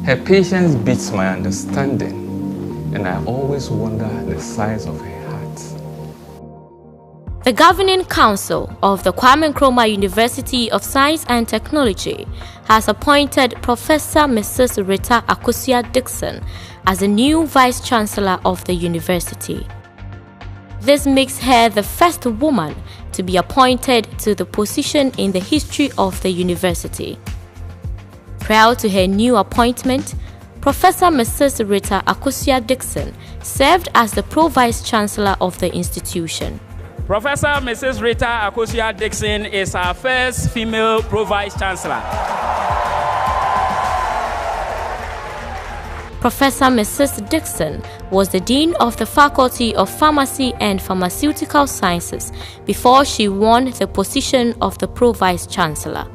Her patience beats my understanding, and I always wonder the size of her heart. The Governing Council of the Kwame Nkrumah University of Science and Technology has appointed Professor Mrs. Rita Akosua Dickson as the new Vice Chancellor of the university. This makes her the first woman to be appointed to the position in the history of the university. Prior to her new appointment, Professor Mrs. Rita Akosua Dickson served as the Pro-Vice Chancellor of the institution. Professor Mrs. Rita Akosua Dickson is our first female Pro-Vice Chancellor. Professor Mrs. Dickson was the Dean of the Faculty of Pharmacy and Pharmaceutical Sciences before she won the position of the Pro-Vice Chancellor.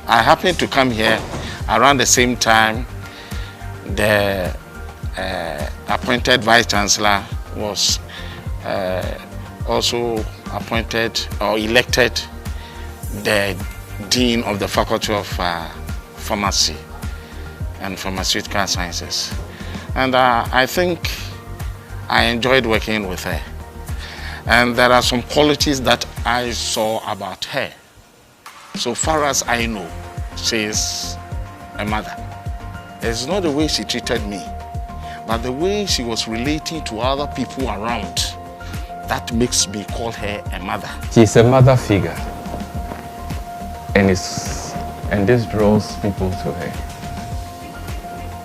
I happened to come here around the same time the appointed Vice Chancellor was also appointed or elected the Dean of the Faculty of Pharmacy and Pharmaceutical Sciences. And I think I enjoyed working with her. And there are some qualities that I saw about her. So far as I know, she is a mother. It's not the way she treated me, but the way she was relating to other people around. That makes me call her a mother. She's a mother figure, and this draws people to her.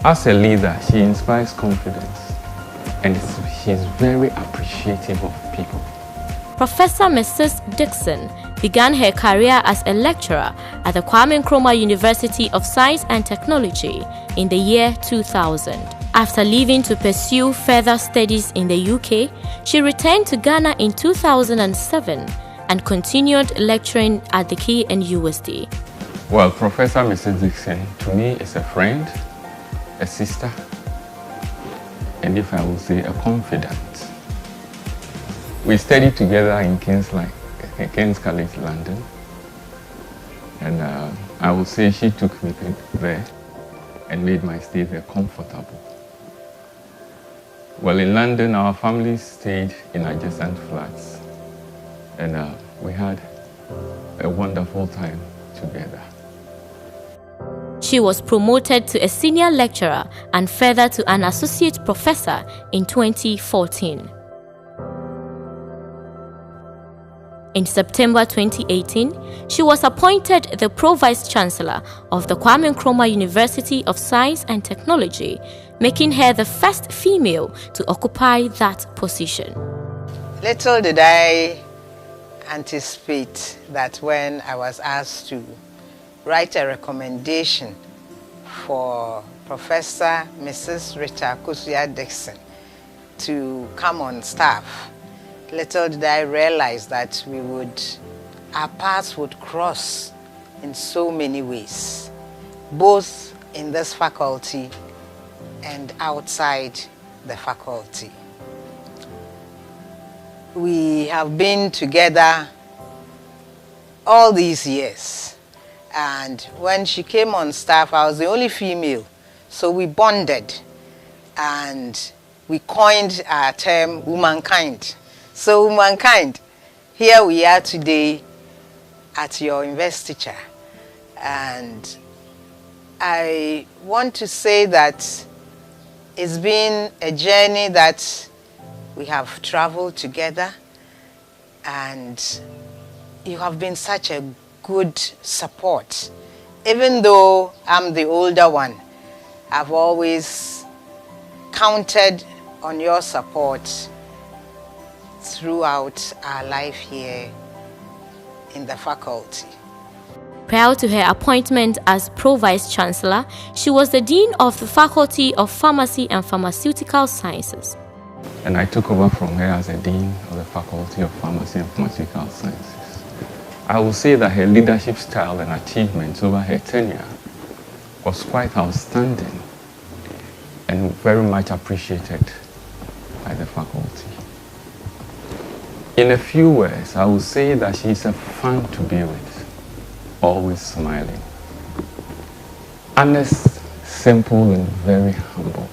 As a leader, she inspires confidence, and she's very appreciative of people. Professor Mrs. Dickson began her career as a lecturer at the Kwame Nkrumah University of Science and Technology in the year 2000. After leaving to pursue further studies in the UK, she returned to Ghana in 2007 and continued lecturing at the KNUST. Well, Professor Mrs. Dickson to me is a friend, a sister, and if I will say a confidant. We studied together in King's College, London, and I would say she took me there and made my stay there comfortable. Well, in London, our family stayed in adjacent flats, and we had a wonderful time together. She was promoted to a senior lecturer and further to an associate professor in 2014. In September 2018, she was appointed the Pro-Vice Chancellor of the Kwame Nkrumah University of Science and Technology, making her the first female to occupy that position. Little did I anticipate that when I was asked to write a recommendation for Professor Mrs. Rita Akosua Dickson to come on staff, little did I realize that our paths would cross in so many ways, both in this faculty and outside the faculty. We have been together all these years, and when she came on staff, I was the only female, so we bonded and we coined our term womankind. So womankind, here we are today at your investiture, and I want to say that it's been a journey that we have traveled together, and you have been such a good support. Even though I'm the older one, I've always counted on your support throughout our life here in the faculty. Prior to her appointment as Pro-Vice Chancellor, she was the Dean of the Faculty of Pharmacy and Pharmaceutical Sciences. And I took over from her as a Dean of the Faculty of Pharmacy and Pharmaceutical Sciences. I will say that her leadership style and achievements over her tenure was quite outstanding and very much appreciated by the faculty. In a few words, I will say that she's a fun to be with, always smiling. Honest, simple, and very humble.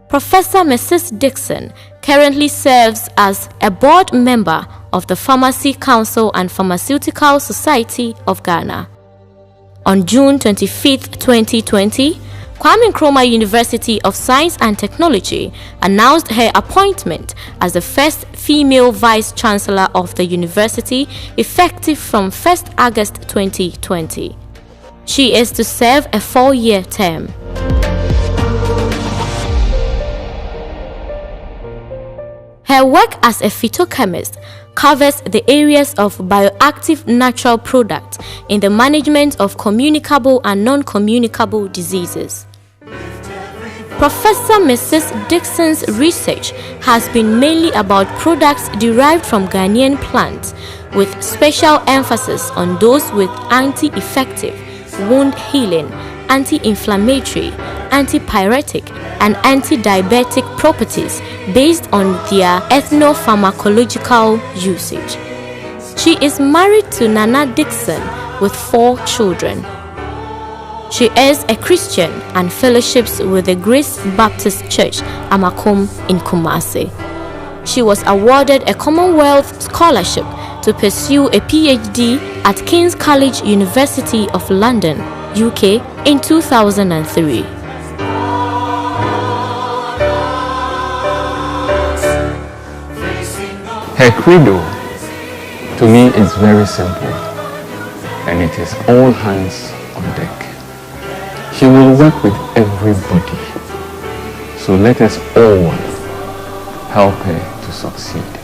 Professor Mrs. Dickson currently serves as a board member of the Pharmacy Council and Pharmaceutical Society of Ghana. On June 25, 2020, Kwame Nkrumah University of Science and Technology announced her appointment as the first female Vice Chancellor of the university, effective from 1st August 2020. She is to serve a 4-year term. Her work as a phytochemist covers the areas of bioactive natural products in the management of communicable and non-communicable diseases. Professor Mrs. Dickson's research has been mainly about products derived from Ghanaian plants, with special emphasis on those with anti-infective, wound healing, anti-inflammatory, antipyretic, and anti-diabetic properties based on their ethnopharmacological usage. She is married to Nana Dickson with 4 children. She is a Christian and fellowships with the Grace Baptist Church, Amakom in Kumasi. She was awarded a Commonwealth Scholarship to pursue a PhD at King's College, University of London, UK in 2003. Her credo to me is very simple, and it is all hands on deck. She will work with everybody, so let us all help her to succeed.